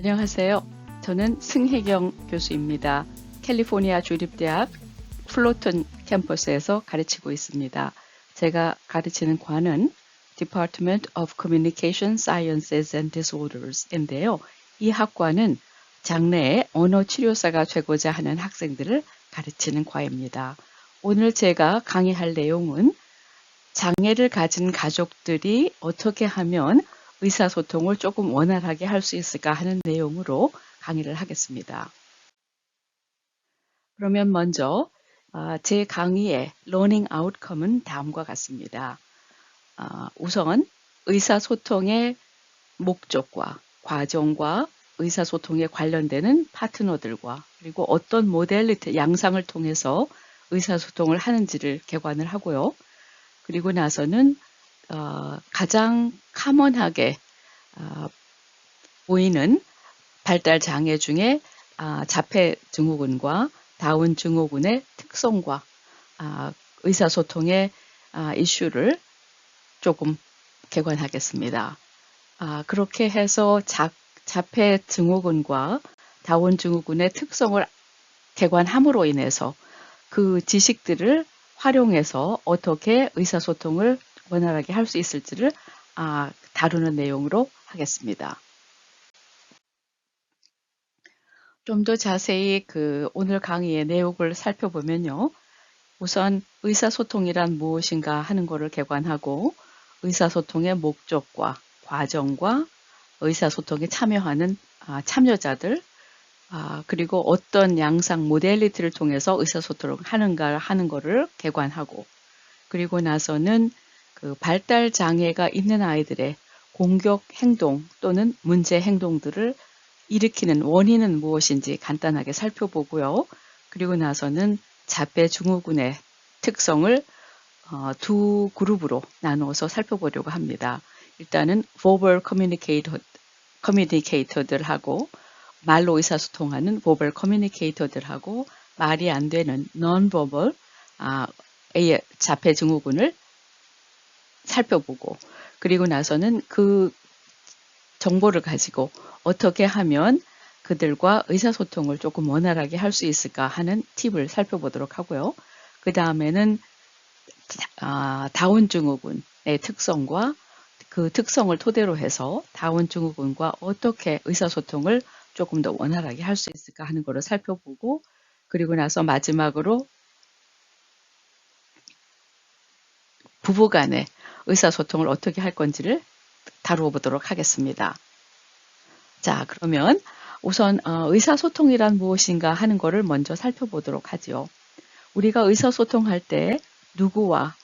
안녕하세요. 저는 승혜경 교수입니다. 캘리포니아 주립대학 플로튼 캠퍼스에서 가르치고 있습니다. 제가 가르치는 과는 Department of Communication Sciences and Disorders인데요. 이 학과는 장래에 언어 치료사가 되고자 하는 학생들을 가르치는 과입니다. 오늘 제가 강의할 내용은 장애를 가진 가족들이 어떻게 하면 의사소통을 조금 원활하게 할 수 있을까 하는 내용으로 강의를 하겠습니다. 그러면 먼저 제 강의의 Learning Outcome은 다음과 같습니다. 우선 의사소통의 목적과 과정과 의사소통에 관련되는 파트너들과 그리고 어떤 모델리티, 양상을 통해서 의사소통을 하는지를 개관을 하고요. 그리고 나서는 가장 커먼하게 보이는 발달 장애 중에 자폐 증후군과 다운 증후군의 특성과 의사소통의 이슈를 조금 개관하겠습니다. 그렇게 해서 자폐 증후군과 다운 증후군의 특성을 개관함으로 인해서 그 지식들을 활용해서 어떻게 의사소통을 원활하게 할 수 있을지를 다루는 내용으로 하겠습니다. 좀 더 자세히 오늘 강의의 내용을 살펴보면요. 우선 의사소통이란 무엇인가 하는 것을 개관하고 의사소통의 목적과 과정과 의사소통에 참여하는 참여자들 그리고 어떤 양상 모델리티를 통해서 의사소통을 하는가 하는 것을 개관하고 그리고 나서는 그 발달 장애가 있는 아이들의 공격 행동 또는 문제 행동들을 일으키는 원인은 무엇인지 간단하게 살펴보고요. 그리고 나서는 자폐 증후군의 특성을 두 그룹으로 나누어서 살펴보려고 합니다. 일단은 verbal communicator들하고 말로 의사소통하는 verbal communicator들하고 말이 안 되는 non-verbal 자폐 증후군을 살펴보고 그리고 나서는 그 정보를 가지고 어떻게 하면 그들과 의사소통을 조금 원활하게 할 수 있을까 하는 팁을 살펴보도록 하고요. 그 다음에는 다운 증후군의 특성과 그 특성을 토대로 해서 다운 증후군과 어떻게 의사소통을 조금 더 원활하게 할 수 있을까 하는 것을 살펴보고 그리고 나서 마지막으로 부부 간의 의사소통을 어떻게 할 건지를 다루어 보도록 하겠습니다. 자, 그러면 우선 의사소통이란 무엇인가 하는 것을 먼저 살펴보도록 하죠. 우리가 의사소통할 때 누구와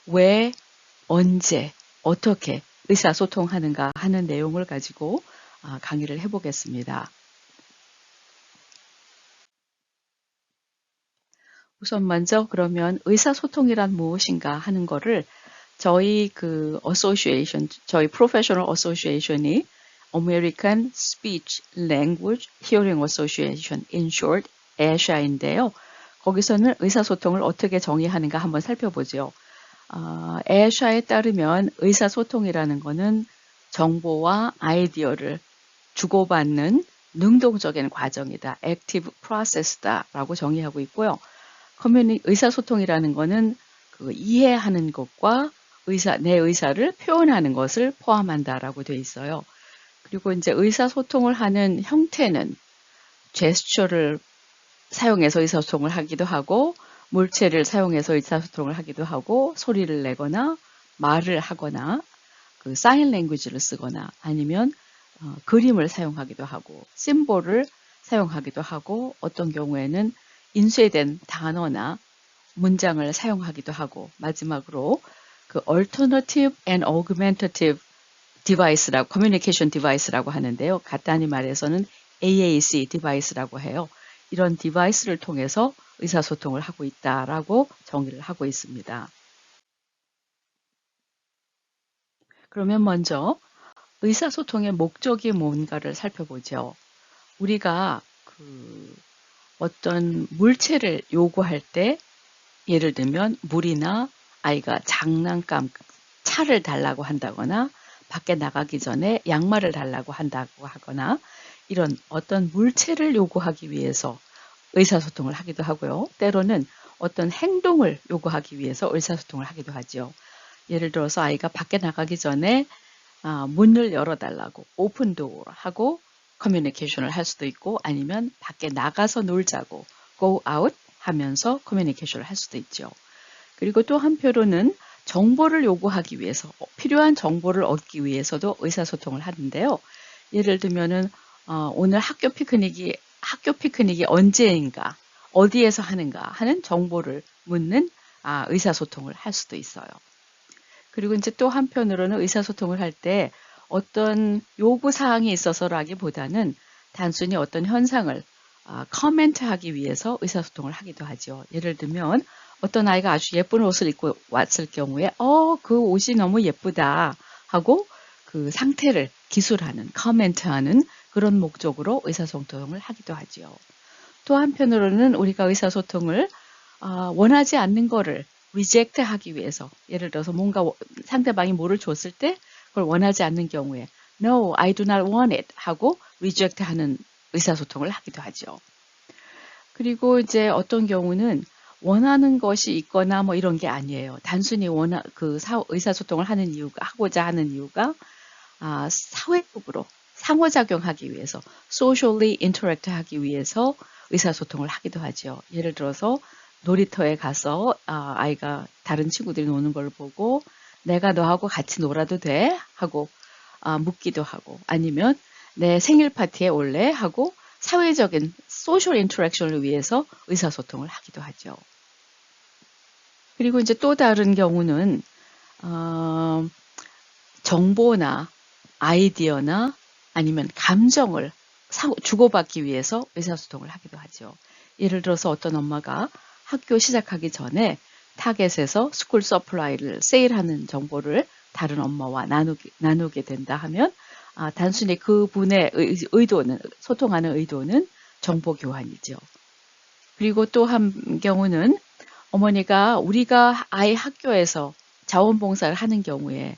왜, 언제, 어떻게 의사소통하는가 하는 내용을 가지고 강의를 해보겠습니다. 우선 먼저 그러면 의사소통이란 무엇인가 하는 것을 저희 저희 프로페셔널 어소시에이션이 American Speech Language Hearing Association, in short, ASHA인데요. 거기서는 의사소통을 어떻게 정의하는가 한번 살펴보죠. ASHA에 따르면 의사소통이라는 것은 정보와 아이디어를 주고받는 능동적인 과정이다. Active Process다라고 정의하고 있고요. 의사소통이라는 것은 이해하는 것과 내 의사를 표현하는 것을 포함한다라고 되어 있어요. 그리고 이제 의사소통을 하는 형태는 제스처를 사용해서 의사소통을 하기도 하고 물체를 사용해서 의사소통을 하기도 하고 소리를 내거나 말을 하거나 사인 랭귀지를 쓰거나 아니면 그림을 사용하기도 하고 심볼을 사용하기도 하고 어떤 경우에는 인쇄된 단어나 문장을 사용하기도 하고 마지막으로 Alternative and Augmentative Device라고 Communication Device라고 하는데요. 간단히 말해서는 AAC 디바이스라고 해요. 이런 디바이스를 통해서 의사소통을 하고 있다라고 정의를 하고 있습니다. 그러면 먼저 의사소통의 목적이 뭔가를 살펴보죠. 우리가 어떤 물체를 요구할 때 예를 들면 물이나 아이가 장난감 차를 달라고 한다거나 밖에 나가기 전에 양말을 달라고 한다고 하거나 이런 어떤 물체를 요구하기 위해서 의사소통을 하기도 하고요. 때로는 어떤 행동을 요구하기 위해서 의사소통을 하기도 하죠. 예를 들어서 아이가 밖에 나가기 전에 문을 열어달라고 오픈 도어 하고 커뮤니케이션을 할 수도 있고 아니면 밖에 나가서 놀자고 go out 하면서 커뮤니케이션을 할 수도 있죠. 그리고 또 한편으로는 정보를 요구하기 위해서 필요한 정보를 얻기 위해서도 의사소통을 하는데요. 예를 들면은 오늘 학교 피크닉이 언제인가 어디에서 하는가 하는 정보를 묻는 의사소통을 할 수도 있어요. 그리고 이제 또 한편으로는 의사소통을 할 때 어떤 요구사항이 있어서라기보다는 단순히 어떤 현상을 커멘트하기 위해서 의사소통을 하기도 하죠. 예를 들면 어떤 아이가 아주 예쁜 옷을 입고 왔을 경우에 그 옷이 너무 예쁘다 하고 그 상태를 기술하는, 커멘트하는 그런 목적으로 의사소통을 하기도 하죠. 또 한편으로는 우리가 의사소통을 원하지 않는 거를 reject 하기 위해서 예를 들어서 뭔가 상대방이 뭐를 줬을 때 그걸 원하지 않는 경우에 No, I do not want it 하고 reject 하는 의사소통을 하기도 하죠. 그리고 이제 어떤 경우는 원하는 것이 있거나 뭐 이런 게 아니에요. 단순히 의사소통을 하고자 하는 이유가 사회적으로 상호작용하기 위해서 socially interact 하기 위해서 의사소통을 하기도 하죠. 예를 들어서 놀이터에 가서 아이가 다른 친구들이 노는 걸 보고 내가 너하고 같이 놀아도 돼? 하고 묻기도 하고 아니면 내 생일 파티에 올래? 하고 사회적인 소셜 인터랙션을 위해서 의사소통을 하기도 하죠. 그리고 이제 또 다른 경우는 정보나 아이디어나 아니면 감정을 주고받기 위해서 의사소통을 하기도 하죠. 예를 들어서 어떤 엄마가 학교 시작하기 전에 타겟에서 스쿨 서플라이를 세일하는 정보를 다른 엄마와 나누게 된다 하면 단순히 그분의 소통하는 의도는 정보 교환이죠. 그리고 또 한 경우는 우리가 아이 학교에서 자원봉사를 하는 경우에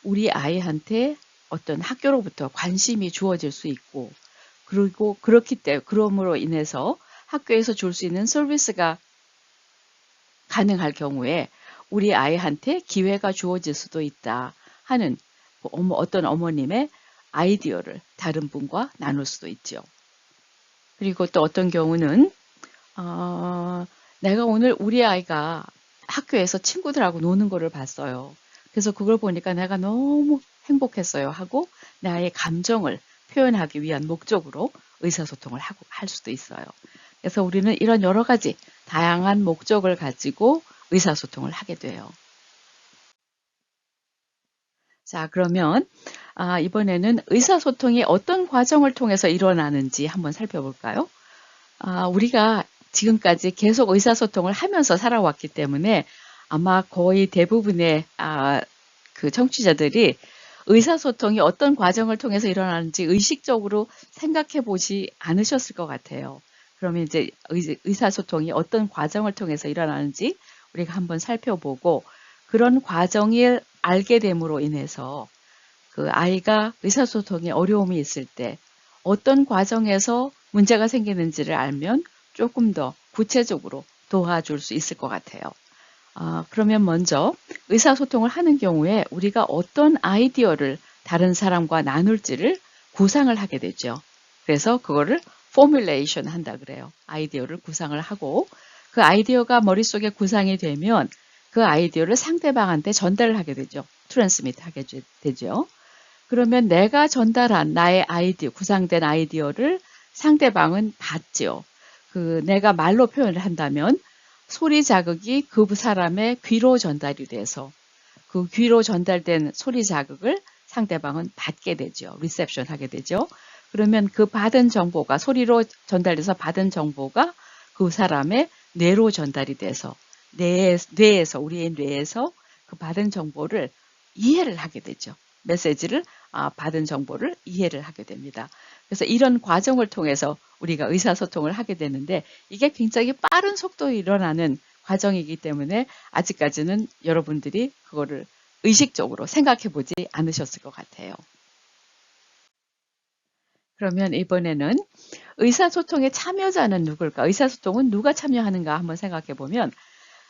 우리 아이한테 어떤 학교로부터 관심이 주어질 수 있고 그리고 그럼으로 인해서 학교에서 줄 수 있는 서비스가 가능할 경우에 우리 아이한테 기회가 주어질 수도 있다 하는 어떤 어머님의 아이디어를 다른 분과 나눌 수도 있죠. 그리고 또 어떤 경우는 내가 오늘 우리 아이가 학교에서 친구들하고 노는 거를 봤어요. 그래서 그걸 보니까 내가 너무 행복했어요 하고 나의 감정을 표현하기 위한 목적으로 의사소통을 할 수도 있어요. 그래서 우리는 이런 여러 가지 다양한 목적을 가지고 의사소통을 하게 돼요. 자, 그러면 이번에는 의사소통이 어떤 과정을 통해서 일어나는지 한번 살펴볼까요? 우리가 지금까지 계속 의사소통을 하면서 살아왔기 때문에 아마 거의 대부분의 그 청취자들이 의사소통이 어떤 과정을 통해서 일어나는지 의식적으로 생각해 보지 않으셨을 것 같아요. 그러면 이제 의사소통이 어떤 과정을 통해서 일어나는지 우리가 한번 살펴보고 그런 과정을 알게 됨으로 인해서 그 아이가 의사소통에 어려움이 있을 때 어떤 과정에서 문제가 생기는지를 알면 조금 더 구체적으로 도와줄 수 있을 것 같아요. 그러면 먼저 의사소통을 하는 경우에 우리가 어떤 아이디어를 다른 사람과 나눌지를 구상을 하게 되죠. 그래서 그거를 포뮬레이션 한다 그래요. 아이디어를 구상을 하고 그 아이디어가 머릿속에 구상이 되면 그 아이디어를 상대방한테 전달을 하게 되죠. 트랜스미트 하게 되죠. 그러면 내가 전달한 나의 구상된 아이디어를 상대방은 받죠. 내가 말로 표현을 한다면 소리 자극이 그 사람의 귀로 전달이 돼서 그 귀로 전달된 소리 자극을 상대방은 받게 되죠. 리셉션 하게 되죠. 그러면 그 받은 정보가 소리로 전달돼서 받은 정보가 그 사람의 뇌로 전달이 돼서 우리의 뇌에서 그 받은 정보를 이해를 하게 되죠. 메시지를 받은 정보를 이해를 하게 됩니다. 그래서 이런 과정을 통해서 우리가 의사소통을 하게 되는데 이게 굉장히 빠른 속도로 일어나는 과정이기 때문에 아직까지는 여러분들이 그거를 의식적으로 생각해 보지 않으셨을 것 같아요. 그러면 이번에는 의사소통의 참여자는 누굴까? 의사소통은 누가 참여하는가 한번 생각해 보면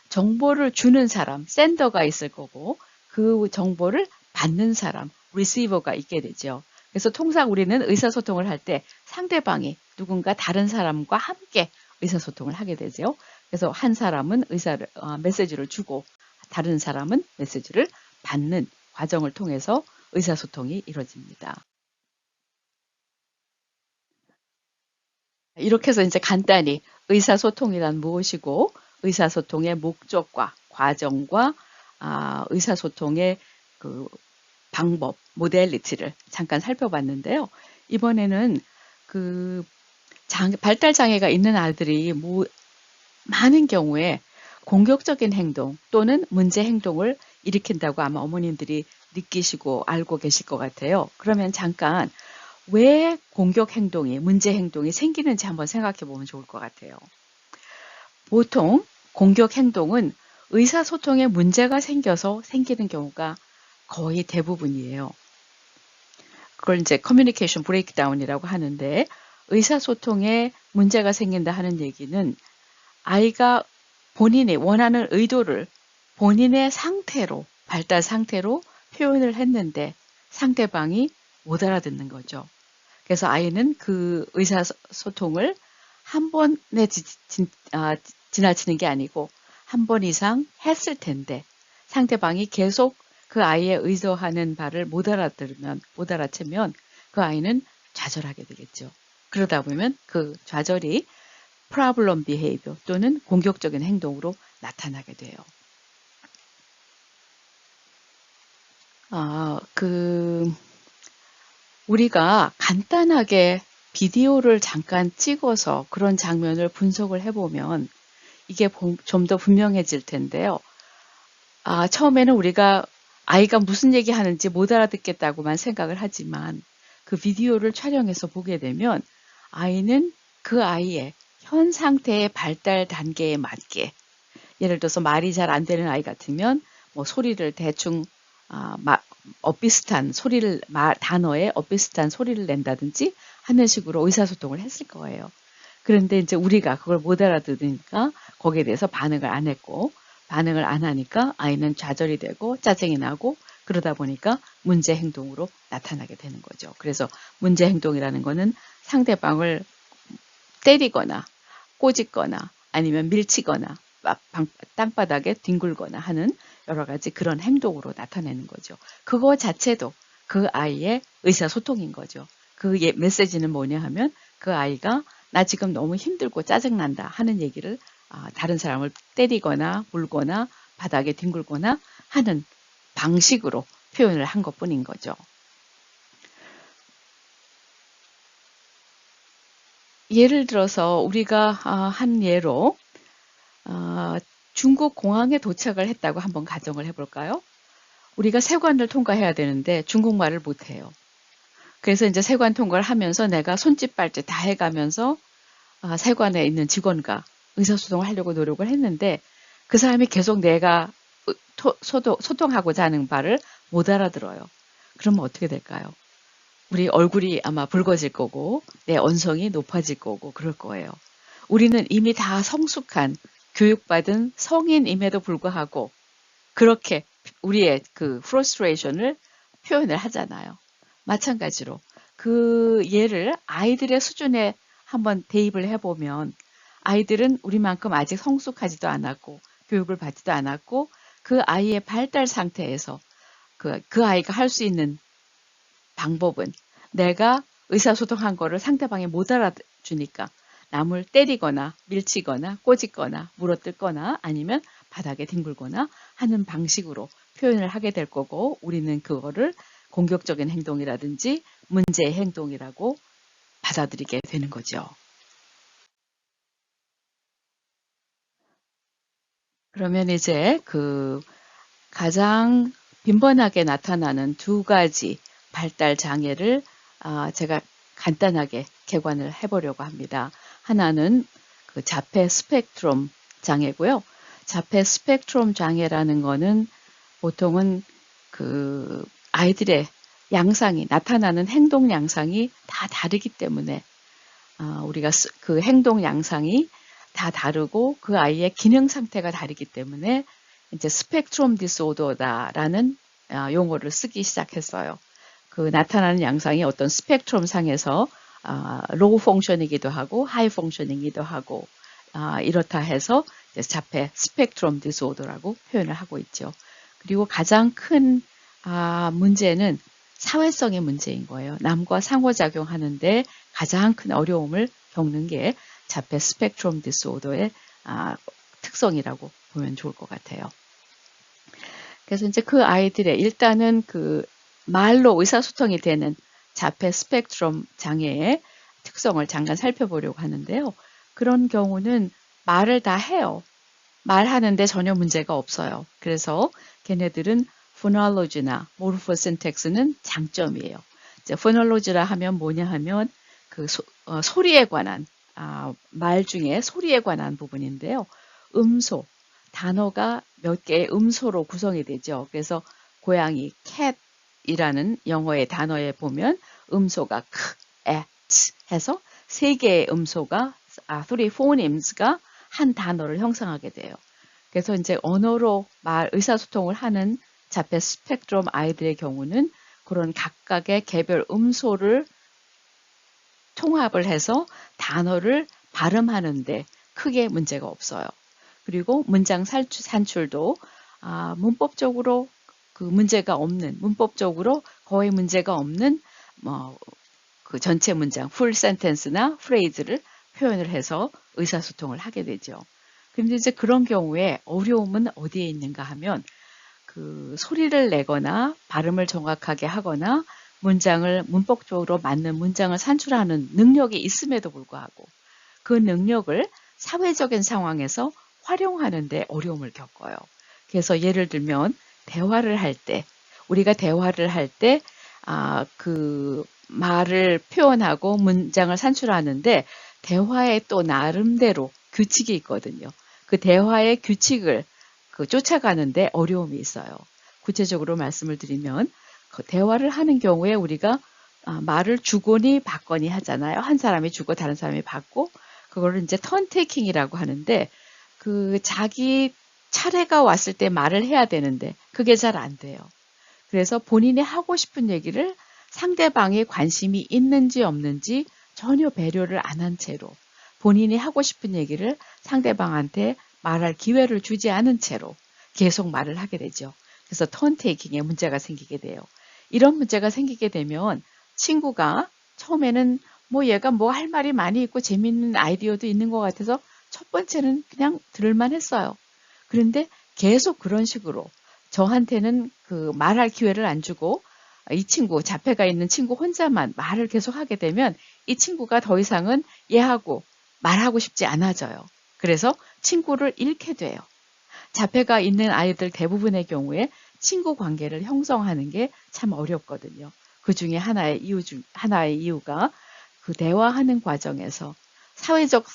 정보를 주는 사람, 센더가 있을 거고 그 정보를 받는 사람, 리시버가 있게 되죠. 그래서 통상 우리는 의사소통을 할 때 상대방이 누군가 다른 사람과 함께 의사소통을 하게 되죠. 그래서 한 사람은 메시지를 주고 다른 사람은 메시지를 받는 과정을 통해서 의사소통이 이루어집니다. 이렇게 해서 이제 간단히 의사소통이란 무엇이고 의사소통의 목적과 과정과 의사소통의 그 방법, 모델리티를 잠깐 살펴봤는데요. 이번에는 그 발달 장애가 있는 아이들이 많은 경우에 공격적인 행동 또는 문제 행동을 일으킨다고 아마 어머님들이 느끼시고 알고 계실 것 같아요. 그러면 잠깐 왜 공격 행동이, 문제 행동이 생기는지 한번 생각해 보면 좋을 것 같아요. 보통 공격 행동은 의사소통에 문제가 생겨서 생기는 경우가 거의 대부분이에요. 그걸 이제 커뮤니케이션 브레이크다운이라고 하는데 의사소통에 문제가 생긴다 하는 얘기는 아이가 본인이 원하는 의도를 본인의 상태로, 발달 상태로 표현을 했는데 상대방이 못 알아듣는 거죠. 그래서 아이는 그 의사소통을 한 번에 지나치는 게 아니고 한 번 이상 했을 텐데 상대방이 계속 그 아이의 의도하는 바를 못 알아채면 그 아이는 좌절하게 되겠죠. 그러다 보면 그 좌절이 problem behavior 또는 공격적인 행동으로 나타나게 돼요. 우리가 간단하게 비디오를 잠깐 찍어서 그런 장면을 분석을 해보면 이게 좀 더 분명해질 텐데요. 처음에는 우리가 아이가 무슨 얘기 하는지 못 알아듣겠다고만 생각을 하지만 그 비디오를 촬영해서 보게 되면 아이는 그 아이의 현 상태의 발달 단계에 맞게 예를 들어서 말이 잘 안 되는 아이 같으면 뭐 소리를 대충 엇비슷한 소리를 단어에 엇비슷한 소리를 낸다든지 하는 식으로 의사소통을 했을 거예요. 그런데 이제 우리가 그걸 못 알아들으니까 거기에 대해서 반응을 안 했고 반응을 안 하니까 아이는 좌절이 되고 짜증이 나고 그러다 보니까 문제 행동으로 나타나게 되는 거죠. 그래서 문제 행동이라는 거는 상대방을 때리거나 꼬집거나 아니면 밀치거나 땅바닥에 뒹굴거나 하는 여러 가지 그런 행동으로 나타내는 거죠. 그거 자체도 그 아이의 의사소통인 거죠. 그 메시지는 뭐냐 하면 그 아이가 나 지금 너무 힘들고 짜증난다 하는 얘기를 다른 사람을 때리거나 물거나 바닥에 뒹굴거나 하는 방식으로 표현을 한 것뿐인 거죠. 예를 들어서 우리가 한 예로 중국 공항에 도착을 했다고 한번 가정을 해볼까요? 우리가 세관을 통과해야 되는데 중국말을 못해요. 그래서 이제 세관 통과를 하면서 내가 손짓 발짓 다 해가면서 세관에 있는 직원과 의사소통을 하려고 노력을 했는데 그 사람이 계속 내가 소통하고자 하는 바를 못 알아들어요. 그러면 어떻게 될까요? 우리 얼굴이 아마 붉어질 거고 내 언성이 높아질 거고 그럴 거예요. 우리는 이미 다 성숙한 교육받은 성인임에도 불구하고 그렇게 우리의 그 프러스트레이션을 표현을 하잖아요. 마찬가지로 그 예를 아이들의 수준에 한번 대입을 해보면 아이들은 우리만큼 아직 성숙하지도 않았고 교육을 받지도 않았고 그 아이의 발달 상태에서 그 아이가 할 수 있는 방법은 내가 의사소통한 거를 상대방이 못 알아주니까 남을 때리거나 밀치거나 꼬집거나 물어뜯거나 아니면 바닥에 뒹굴거나 하는 방식으로 표현을 하게 될 거고 우리는 그거를 공격적인 행동이라든지 문제의 행동이라고 받아들이게 되는 거죠. 그러면 이제 그 가장 빈번하게 나타나는 두 가지 발달 장애를 제가 간단하게 개관을 해보려고 합니다. 하나는 그 자폐 스펙트럼 장애고요. 자폐 스펙트럼 장애라는 거는 보통은 그 아이들의 양상이, 나타나는 행동 양상이 다 다르기 때문에 우리가 그 행동 양상이 다 다르고 그 아이의 기능 상태가 다르기 때문에 이제 스펙트럼 디스오더다라는 용어를 쓰기 시작했어요. 그 나타나는 양상이 어떤 스펙트럼 상에서 로우 펑션이기도 하고 하이 펑션이기도 하고 이렇다 해서 자폐 스펙트럼 디스오더라고 표현을 하고 있죠. 그리고 가장 큰 문제는 사회성의 문제인 거예요. 남과 상호작용하는데 가장 큰 어려움을 겪는 게 자폐 스펙트럼 디스오더의 특성이라고 보면 좋을 것 같아요. 그래서 이제 그 아이들의 일단은 그 말로 의사소통이 되는 자폐 스펙트럼 장애의 특성을 잠깐 살펴보려고 하는데요. 그런 경우는 말을 다 해요. 말하는데 전혀 문제가 없어요. 그래서 걔네들은 포놀로지나 모르포신텍스는 장점이에요. 이제 포놀로지라 하면 뭐냐 하면 그 소리에 관한 말 중에 소리에 관한 부분인데요. 음소, 단어가 몇 개의 음소로 구성이 되죠. 그래서 고양이 cat이라는 영어의 단어에 보면 음소가 크, 에, 츠 해서 세 개의 음소가 three phonems가 한 단어를 형성하게 돼요. 그래서 이제 언어로 의사소통을 하는 자폐 스펙트럼 아이들의 경우는 그런 각각의 개별 음소를 통합을 해서 단어를 발음하는데 크게 문제가 없어요. 그리고 문장 산출도 문법적으로 그 문제가 없는, 문법적으로 거의 문제가 없는 그 전체 문장, 풀 센텐스나 프레이즈를 표현을 해서 의사소통을 하게 되죠. 근데 이제 그런 경우에 어려움은 어디에 있는가 하면 그 소리를 내거나 발음을 정확하게 하거나 문장을 문법적으로 맞는 문장을 산출하는 능력이 있음에도 불구하고 그 능력을 사회적인 상황에서 활용하는데 어려움을 겪어요. 그래서 예를 들면 대화를 할 때, 우리가 대화를 할 때 그 말을 표현하고 문장을 산출하는데 대화에 또 나름대로 규칙이 있거든요. 그 대화의 규칙을 쫓아가는데 어려움이 있어요. 구체적으로 말씀을 드리면 그 대화를 하는 경우에 우리가 말을 주거니 받거니 하잖아요. 한 사람이 주고 다른 사람이 받고 그거를 이제 턴테이킹이라고 하는데 그 자기 차례가 왔을 때 말을 해야 되는데 그게 잘 안 돼요. 그래서 본인이 하고 싶은 얘기를 상대방이 관심이 있는지 없는지 전혀 배려를 안 한 채로 본인이 하고 싶은 얘기를 상대방한테 말할 기회를 주지 않은 채로 계속 말을 하게 되죠. 그래서 턴테이킹에 문제가 생기게 돼요. 이런 문제가 생기게 되면 친구가 처음에는 뭐 얘가 뭐 할 말이 많이 있고 재밌는 아이디어도 있는 것 같아서 첫 번째는 그냥 들을만 했어요. 그런데 계속 그런 식으로 저한테는 그 말할 기회를 안 주고 이 친구, 자폐가 있는 친구 혼자만 말을 계속 하게 되면 이 친구가 더 이상은 얘하고 말하고 싶지 않아져요. 그래서 친구를 잃게 돼요. 자폐가 있는 아이들 대부분의 경우에 친구 관계를 형성하는 게 참 어렵거든요. 그 중에 하나의 이유가 그 대화하는 과정에서 사회적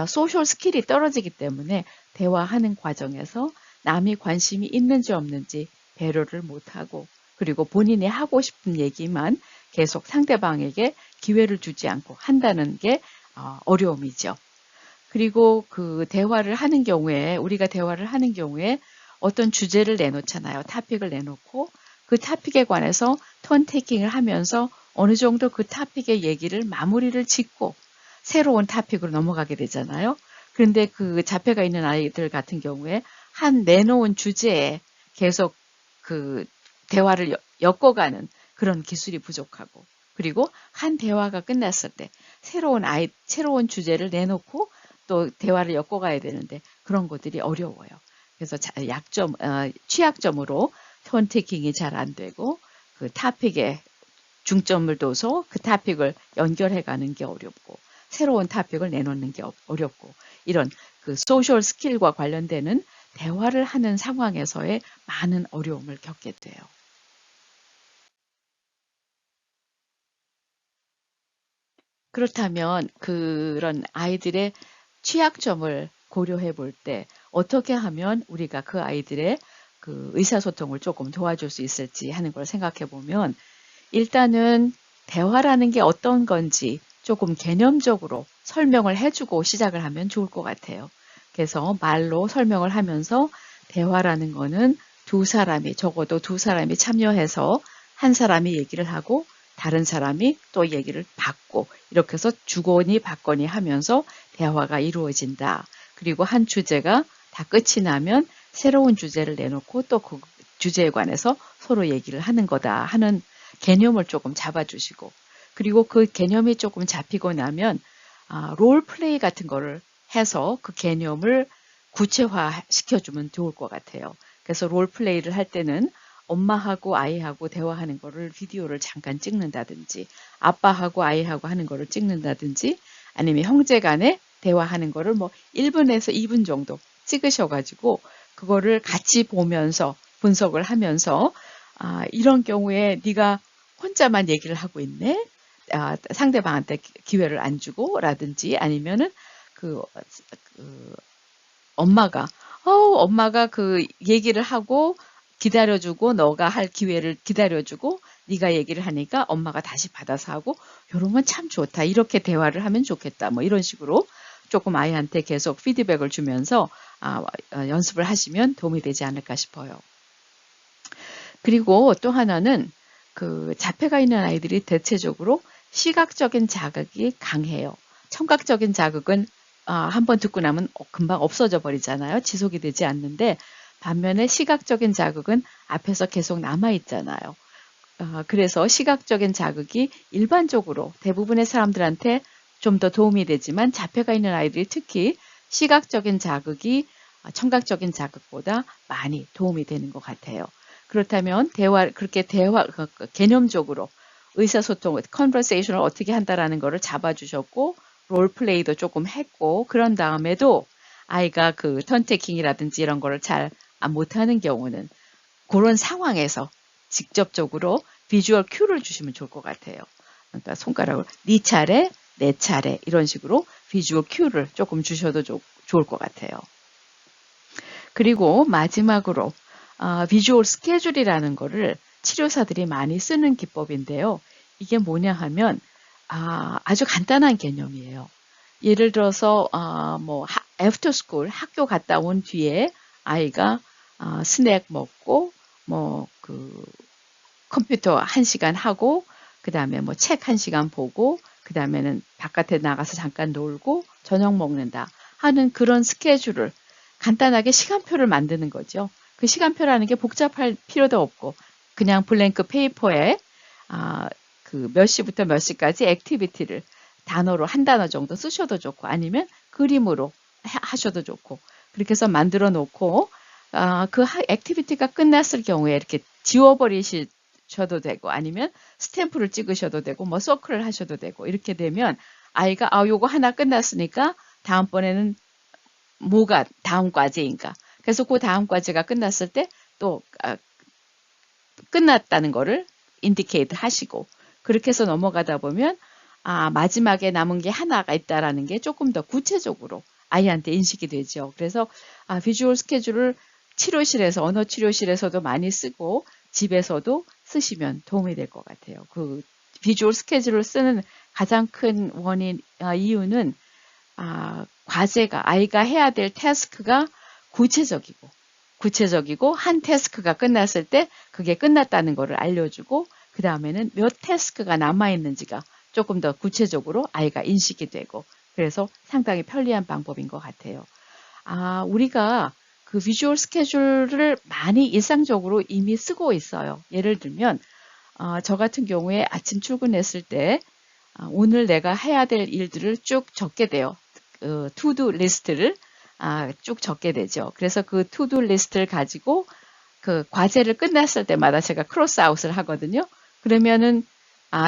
소셜 스킬이 떨어지기 때문에 대화하는 과정에서 남이 관심이 있는지 없는지 배려를 못하고 그리고 본인이 하고 싶은 얘기만 계속 상대방에게 기회를 주지 않고 한다는 게 어려움이죠. 그리고 그 대화를 하는 경우에 우리가 대화를 하는 경우에 어떤 주제를 내놓잖아요. 토픽을 내놓고 그 토픽에 관해서 턴테이킹을 하면서 어느 정도 그 토픽의 얘기를 마무리를 짓고 새로운 토픽으로 넘어가게 되잖아요. 그런데 그 자폐가 있는 아이들 같은 경우에 한 내놓은 주제에 계속 그 대화를 엮어가는 그런 기술이 부족하고 그리고 한 대화가 끝났을 때 새로운 주제를 내놓고 또 대화를 엮어가야 되는데 그런 것들이 어려워요. 그래서 취약점으로 턴테이킹이 잘 안 되고 그 토픽에 중점을 둬서 그 토픽을 연결해가는 게 어렵고 새로운 토픽을 내놓는 게 어렵고 이런 그 소셜 스킬과 관련되는 대화를 하는 상황에서의 많은 어려움을 겪게 돼요. 그렇다면 그런 아이들의 취약점을 고려해 볼 때 어떻게 하면 우리가 그 아이들의 그 의사소통을 조금 도와줄 수 있을지 하는 걸 생각해 보면 일단은 대화라는 게 어떤 건지 조금 개념적으로 설명을 해주고 시작을 하면 좋을 것 같아요. 그래서 말로 설명을 하면서 대화라는 거는 적어도 두 사람이 참여해서 한 사람이 얘기를 하고 다른 사람이 또 얘기를 받고 이렇게 해서 주거니 받거니 하면서 대화가 이루어진다. 그리고 한 주제가 다 끝이 나면 새로운 주제를 내놓고 또 그 주제에 관해서 서로 얘기를 하는 거다 하는 개념을 조금 잡아주시고 그리고 그 개념이 조금 잡히고 나면 롤플레이 같은 거를 해서 그 개념을 구체화 시켜주면 좋을 것 같아요. 그래서 롤플레이를 할 때는 엄마하고 아이하고 대화하는 거를 비디오를 잠깐 찍는다든지 아빠하고 아이하고 하는 거를 찍는다든지 아니면 형제 간에 대화하는 거를 뭐 1분에서 2분 정도 찍으셔가지고 그거를 같이 보면서 분석을 하면서 이런 경우에 네가 혼자만 얘기를 하고 있네. 상대방한테 기회를 안 주고 라든지 아니면은 그 엄마가 그 얘기를 하고 기다려주고 너가 할 기회를 기다려주고 네가 얘기를 하니까 엄마가 다시 받아서 하고 이런 건 참 좋다. 이렇게 대화를 하면 좋겠다. 뭐 이런 식으로 조금 아이한테 계속 피드백을 주면서 연습을 하시면 도움이 되지 않을까 싶어요. 그리고 또 하나는 그 자폐가 있는 아이들이 대체적으로 시각적인 자극이 강해요. 청각적인 자극은 한번 듣고 나면 금방 없어져 버리잖아요. 지속이 되지 않는데 반면에 시각적인 자극은 앞에서 계속 남아 있잖아요. 그래서 시각적인 자극이 일반적으로 대부분의 사람들한테 좀 더 도움이 되지만 자폐가 있는 아이들이 특히 시각적인 자극이 청각적인 자극보다 많이 도움이 되는 것 같아요. 그렇다면 그렇게 개념적으로 의사소통, 컨버세이션을 어떻게 한다라는 거를 잡아주셨고 롤플레이도 조금 했고 그런 다음에도 아이가 그 턴테킹이라든지 이런 거를 잘 못하는 경우는 그런 상황에서 직접적으로 비주얼 큐를 주시면 좋을 것 같아요. 그러니까 손가락을 네 차례, 내 차례 이런 식으로 비주얼 큐를 조금 주셔도 좋을 것 같아요. 그리고 마지막으로 비주얼 스케줄이라는 거를 치료사들이 많이 쓰는 기법인데요. 이게 뭐냐 하면 아주 간단한 개념이에요. 예를 들어서 뭐 애프터 스쿨 학교 갔다 온 뒤에 아이가 스낵 먹고 뭐 그 컴퓨터 1시간 하고 그 다음에 뭐 책 1시간 보고 그 다음에는 바깥에 나가서 잠깐 놀고 저녁 먹는다 하는 그런 스케줄을 간단하게 시간표를 만드는 거죠. 그 시간표라는 게 복잡할 필요도 없고 그냥 블랭크 페이퍼에 그 몇 시부터 몇 시까지 액티비티를 단어로 한 단어 정도 쓰셔도 좋고 아니면 그림으로 하셔도 좋고 그렇게 해서 만들어 놓고 그 액티비티가 끝났을 경우에 이렇게 지워버리셔도 되고 아니면 스탬프를 찍으셔도 되고 뭐 서클을 하셔도 되고 이렇게 되면 아이가 요거 하나 끝났으니까 다음번에는 뭐가 다음 과제인가. 그래서 그 다음 과제가 끝났을 때 또 끝났다는 거를 인디케이트 하시고 그렇게 해서 넘어가다 보면 마지막에 남은 게 하나가 있다라는 게 조금 더 구체적으로 아이한테 인식이 되죠. 그래서 비주얼 스케줄을 치료실에서 언어 치료실에서도 많이 쓰고 집에서도 쓰시면 도움이 될 것 같아요. 그 비주얼 스케줄을 쓰는 가장 큰 이유는 과제가 아이가 해야 될 태스크가 구체적이고 한 태스크가 끝났을 때 그게 끝났다는 것을 알려주고 그 다음에는 몇 태스크가 남아있는지가 조금 더 구체적으로 아이가 인식이 되고 그래서 상당히 편리한 방법인 것 같아요. 우리가 그 비주얼 스케줄을 많이 일상적으로 이미 쓰고 있어요. 예를 들면 저 같은 경우에 아침 출근했을 때 오늘 내가 해야 될 일들을 쭉 적게 돼요. 투두 리스트를 쭉 적게 되죠. 그래서 그 투두 리스트를 가지고 그 과제를 끝났을 때마다 제가 크로스 아웃을 하거든요. 그러면은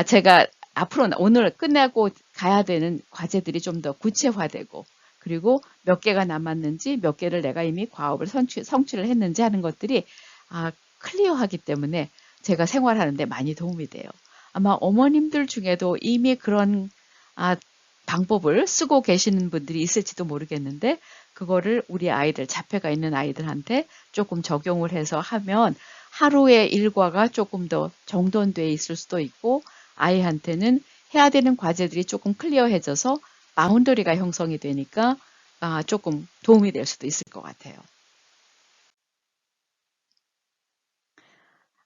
제가 앞으로 오늘 끝내고 가야 되는 과제들이 좀 더 구체화되고 그리고 몇 개가 남았는지 몇 개를 내가 이미 과업을 성취를 했는지 하는 것들이 클리어하기 때문에 제가 생활하는데 많이 도움이 돼요. 아마 어머님들 중에도 이미 그런 방법을 쓰고 계시는 분들이 있을지도 모르겠는데 그거를 우리 아이들, 자폐가 있는 아이들한테 조금 적용을 해서 하면 하루의 일과가 조금 더 정돈돼 있을 수도 있고 아이한테는 해야 되는 과제들이 조금 클리어해져서 바운더리가 형성이 되니까 조금 도움이 될 수도 있을 것 같아요.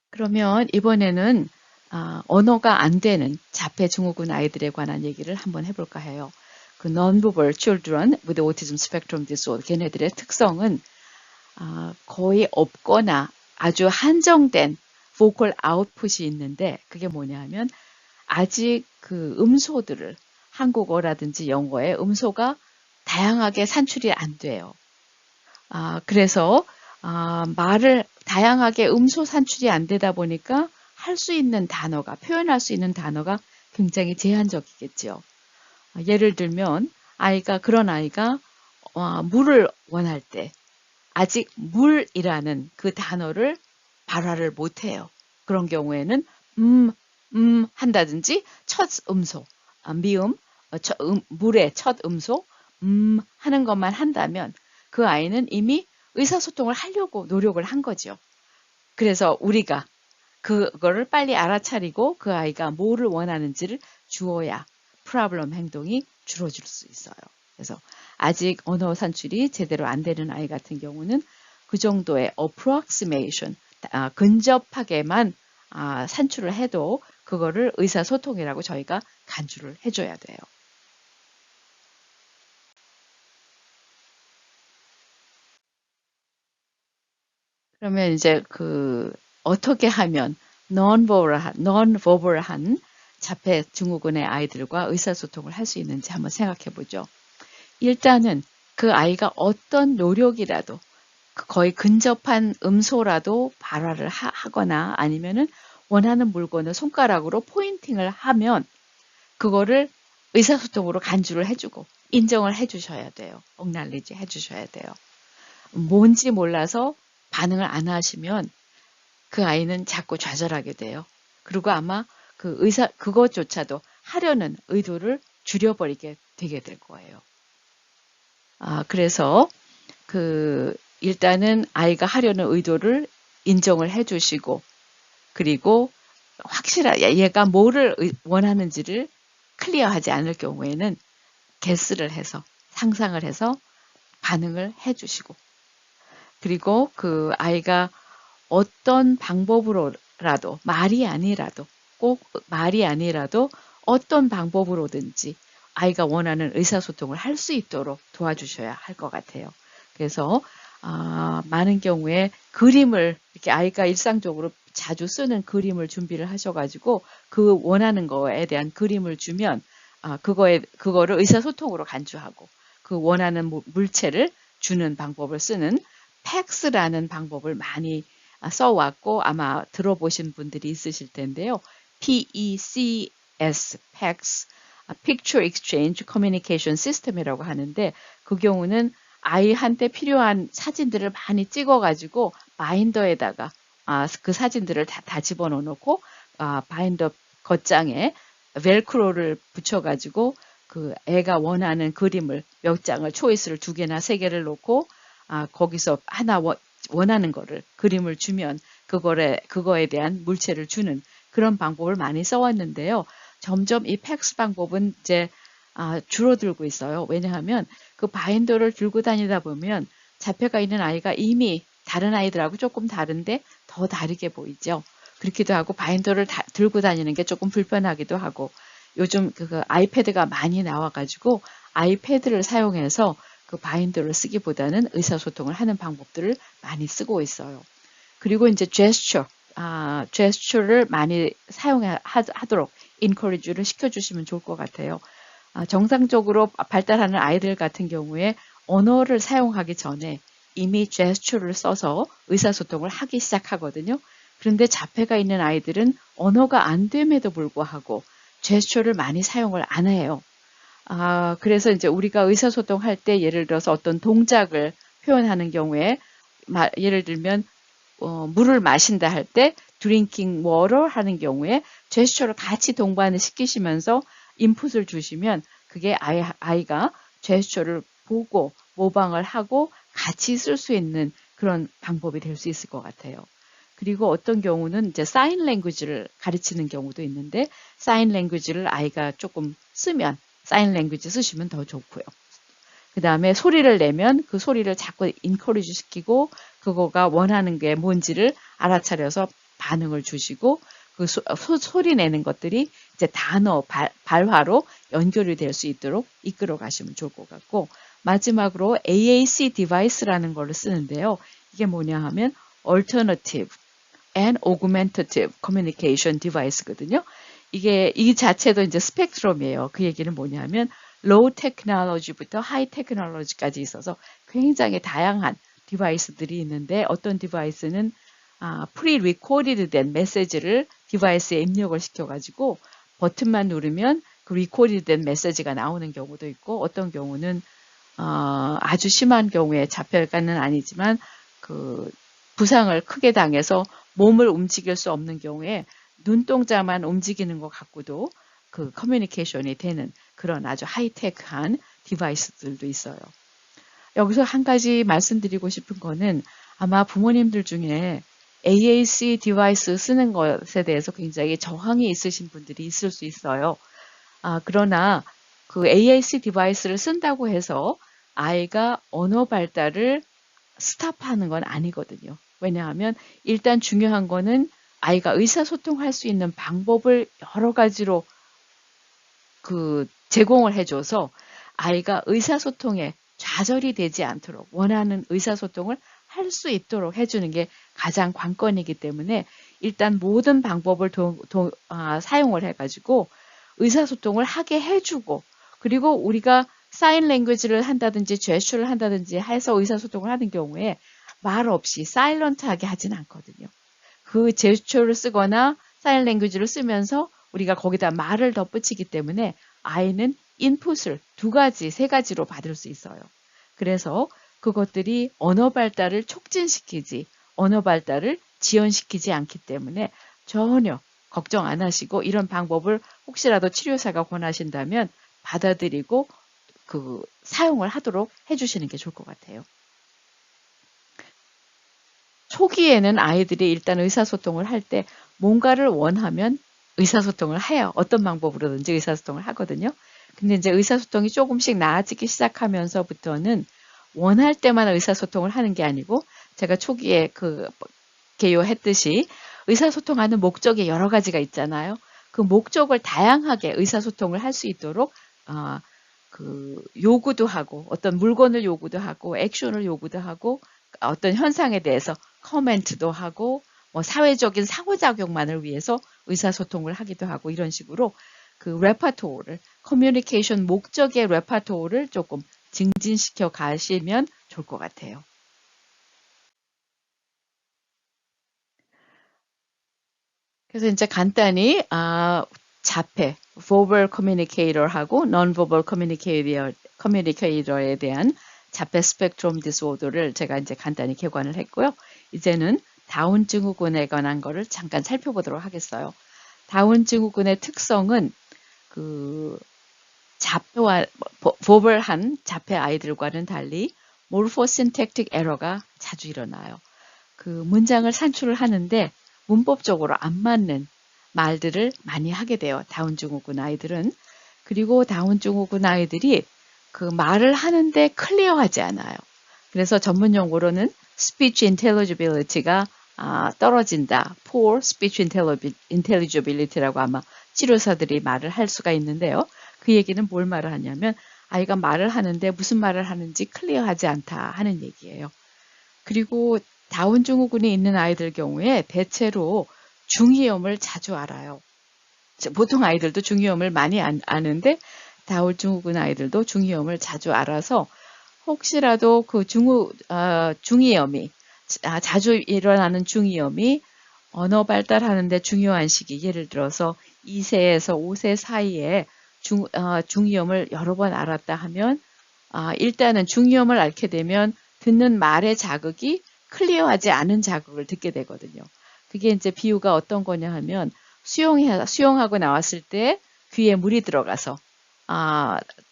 그러면 이번에는 언어가 안 되는 자폐 증후군 아이들에 관한 얘기를 한번 해볼까 해요. 그 non-verbal children with autism spectrum disorder 걔네들의 특성은 거의 없거나 아주 한정된 vocal output이 있는데 그게 뭐냐 하면 아직 그 음소들을 한국어라든지 영어의 음소가 다양하게 산출이 안 돼요. 그래서 말을 다양하게 음소 산출이 안 되다 보니까 할 수 있는 단어가, 표현할 수 있는 단어가 굉장히 제한적이겠죠. 예를 들면 그런 아이가 물을 원할 때 아직 물이라는 그 단어를 발화를 못해요. 그런 경우에는 한다든지 첫 음소, 미음, 물의 첫 음소, 하는 것만 한다면 그 아이는 이미 의사소통을 하려고 노력을 한 거죠. 그래서 우리가 그거를 빨리 알아차리고 그 아이가 뭐를 원하는지를 주어야 프로블럼 행동이 줄어들 수 있어요. 그래서 아직 언어 산출이 제대로 안 되는 아이 같은 경우는 그 정도의 approximation, 근접하게만 산출을 해도 그거를 의사소통이라고 저희가 간주를 해줘야 돼요. 그러면 이제 어떻게 하면 non-verbal한 자폐 증후군의 아이들과 의사소통을 할 수 있는지 한번 생각해 보죠. 일단은 그 아이가 어떤 노력이라도 거의 근접한 음소라도 발화를 하거나 아니면은 원하는 물건을 손가락으로 포인팅을 하면 그거를 의사소통으로 간주를 해주고 인정을 해주셔야 돼요. acknowledge 해주셔야 돼요. 뭔지 몰라서 반응을 안 하시면 그 아이는 자꾸 좌절하게 돼요. 그리고 아마 그것조차도 하려는 의도를 줄여버리게 되게 될 거예요. 그래서 일단은 아이가 하려는 의도를 인정을 해주시고 그리고 얘가 뭐를 원하는지를 클리어하지 않을 경우에는 게스를 해서 상상을 해서 반응을 해주시고 그리고 그 아이가 어떤 방법으로라도 꼭 말이 아니라도 어떤 방법으로든지 아이가 원하는 의사소통을 할 수 있도록 도와주셔야 할 것 같아요. 그래서 많은 경우에 그림을 이렇게 아이가 일상적으로 자주 쓰는 그림을 준비를 하셔가지고 그 원하는 거에 대한 그림을 주면 그거를 의사소통으로 간주하고 그 원하는 물체를 주는 방법을 쓰는 팩스라는 방법을 많이 써왔고 아마 들어보신 분들이 있으실 텐데요. PECS, PECS, Picture Exchange Communication System이라고 하는데 그 경우는 아이한테 필요한 사진들을 많이 찍어가지고 바인더에다가 그 사진들을 다 집어넣어 놓고 바인더 겉장에 벨크로를 붙여가지고 그 애가 원하는 그림을 몇 장을 초이스를 2개나 3개를 놓고 거기서 하나 원하는 거를 그림을 주면 그거에 대한 물체를 주는 그런 방법을 많이 써왔는데요. 점점 이 팩스 방법은 이제 줄어들고 있어요. 왜냐하면 그 바인더를 들고 다니다 보면 자폐가 있는 아이가 이미 다른 아이들하고 조금 다른데 더 다르게 보이죠. 그렇기도 하고 바인더를 들고 다니는 게 조금 불편하기도 하고 요즘 그 아이패드가 많이 나와가지고 아이패드를 사용해서 그 바인더를 쓰기보다는 의사소통을 하는 방법들을 많이 쓰고 있어요. 그리고 이제 제스처를 많이 사용하도록 encourage를 시켜주시면 좋을 것 같아요. 정상적으로 발달하는 아이들 같은 경우에 언어를 사용하기 전에 이미 제스처를 써서 의사소통을 하기 시작하거든요. 그런데 자폐가 있는 아이들은 언어가 안 됨에도 불구하고 제스처를 많이 사용을 안 해요. 그래서 이제 우리가 의사소통할 때 예를 들어서 어떤 동작을 표현하는 경우에 예를 들면 물을 마신다 할 때 drinking water 하는 경우에 제스처를 같이 동반을 시키시면서 인풋을 주시면 그게 아이가 제스처를 보고 모방을 하고 같이 쓸 수 있는 그런 방법이 될 수 있을 것 같아요. 그리고 어떤 경우는 이제 사인 랭귀지를 가르치는 경우도 있는데 사인 랭귀지를 아이가 조금 쓰면 사인 랭귀지 쓰시면 더 좋고요. 그 다음에 소리를 내면 그 소리를 자꾸 인커리지 시키고 그거가 원하는 게 뭔지를 알아차려서 반응을 주시고 그 소리 내는 것들이 이제 단어 발화로 연결이 될 수 있도록 이끌어 가시면 좋을 것 같고 마지막으로 AAC 디바이스라는 걸 쓰는데요. 이게 뭐냐 하면 Alternative and Augmentative Communication Device거든요. 이게 이 자체도 이제 스펙트럼이에요. 그 얘기는 뭐냐면 로우 테크놀로지부터 하이 테크놀로지까지 있어서 굉장히 다양한 디바이스들이 있는데 어떤 디바이스는 프리 리코디드 된 메시지를 디바이스에 입력을 시켜가지고 버튼만 누르면 그 리코디드 된 메시지가 나오는 경우도 있고 어떤 경우는 아주 심한 경우에 자폐가는 아니지만 그 부상을 크게 당해서 몸을 움직일 수 없는 경우에 눈동자만 움직이는 것 같고도 그 커뮤니케이션이 되는 그런 아주 하이테크한 디바이스들도 있어요. 여기서 한 가지 말씀드리고 싶은 거는 아마 부모님들 중에 AAC 디바이스 쓰는 것에 대해서 굉장히 저항이 있으신 분들이 있을 수 있어요. 그러나 그 AAC 디바이스를 쓴다고 해서 아이가 언어 발달을 스탑하는 건 아니거든요. 왜냐하면 일단 중요한 거는 아이가 의사소통할 수 있는 방법을 여러 가지로 제공을 해줘서 아이가 의사소통에 좌절이 되지 않도록 원하는 의사소통을 할 수 있도록 해주는 게 가장 관건이기 때문에 일단 모든 방법을 사용을 해가지고 의사소통을 하게 해주고 그리고 우리가 사인 랭귀지를 한다든지 제스처를 한다든지 해서 의사소통을 하는 경우에 말 없이 사일런트하게 하진 않거든요. 그 제스처를 쓰거나 사인 랭귀지를 쓰면서 우리가 거기다 말을 덧붙이기 때문에 아이는 인풋을 2가지, 3가지로 받을 수 있어요. 그래서 그것들이 언어 발달을 촉진시키지 언어 발달을 지연시키지 않기 때문에 전혀 걱정 안 하시고 이런 방법을 혹시라도 치료사가 권하신다면 받아들이고 사용을 하도록 해주시는 게 좋을 것 같아요. 초기에는 아이들이 일단 의사소통을 할 때 뭔가를 원하면 의사소통을 해요. 어떤 방법으로든지 의사소통을 하거든요. 근데 이제 의사소통이 조금씩 나아지기 시작하면서부터는 원할 때만 의사소통을 하는 게 아니고 제가 초기에 개요했듯이 의사소통하는 목적이 여러 가지가 있잖아요. 그 목적을 다양하게 의사소통을 할 수 있도록 요구도 하고 어떤 물건을 요구도 하고 액션을 요구도 하고 어떤 현상에 대해서 코멘트도 하고 뭐 사회적인 상호작용만을 위해서 의사소통을 하기도 하고 이런 식으로 그 레퍼토어를 커뮤니케이션 목적의 레퍼토어를 조금 증진시켜 가시면 좋을 것 같아요. 그래서 이제 간단히 자폐, verbal communicator하고 non-verbal communicator에 대한 자폐 스펙트럼 디스오더를 제가 이제 간단히 개관을 했고요. 이제는 다운 증후군에 관한 거를 잠깐 살펴보도록 하겠어요. 다운 증후군의 특성은 자폐와 버벌한 자폐 아이들과는 달리 모르포신택틱 에러가 자주 일어나요. 문장을 산출을 하는데 문법적으로 안 맞는 말들을 많이 하게 돼요. 다운 증후군 아이들은. 그리고 다운 증후군 아이들이 말을 하는데 클리어하지 않아요. 그래서 전문 용어로는 speech intelligibility가 떨어진다. poor speech intelligibility라고 아마 치료사들이 말을 할 수가 있는데요. 그 얘기는 뭘 말을 하냐면 아이가 말을 하는데 무슨 말을 하는지 클리어하지 않다 하는 얘기예요. 그리고 다운 증후군이 있는 아이들 경우에 대체로 중이염을 자주 알아요. 보통 아이들도 중이염을 많이 아는데 다운 증후군 아이들도 중이염을 자주 알아서 혹시라도 중이염이 자주 일어나는 중이염이 언어 발달하는데 중요한 시기 예를 들어서 2세에서 5세 사이에 중이염을 여러 번 알았다 하면 일단은 중이염을 앓게 되면 듣는 말의 자극이 클리어하지 않은 자극을 듣게 되거든요. 그게 이제 비유가 어떤 거냐 하면 수영하고 나왔을 때 귀에 물이 들어가서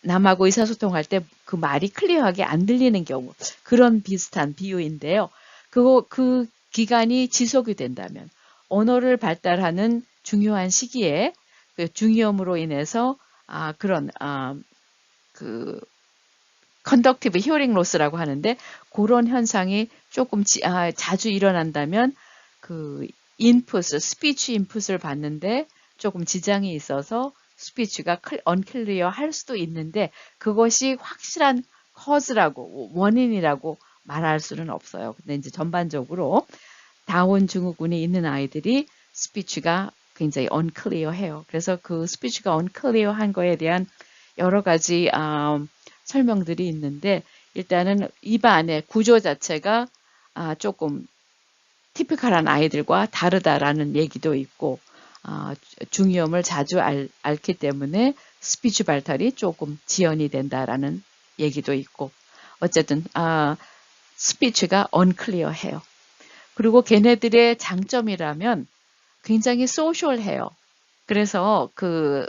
남하고 의사소통할 때 그 말이 클리어하게 안 들리는 경우 그런 비슷한 비유인데요. 그 기간이 지속이 된다면 언어를 발달하는 중요한 시기에 그 중이염으로 인해서 그런 그 컨덕티브 히어링 로스라고 하는데 그런 현상이 조금 자주 일어난다면 그 인풋을 스피치 인풋을 받는데 조금 지장이 있어서 스피치가 언클리어 할 수도 있는데 그것이 확실한 커즈라고 원인이라고 말할 수는 없어요. 근데 이제 전반적으로 다운 증후군이 있는 아이들이 스피치가 굉장히 unclear해요. 그래서 그 스피치가 unclear한 거에 대한 여러 가지 설명들이 있는데 일단은 입안의 구조 자체가 조금 티피컬한 아이들과 다르다라는 얘기도 있고 중이염을 자주 앓기 때문에 스피치 발달이 조금 지연이 된다라는 얘기도 있고 어쨌든 스피치가 unclear해요. 그리고 걔네들의 장점이라면 굉장히 소셜해요. 그래서 그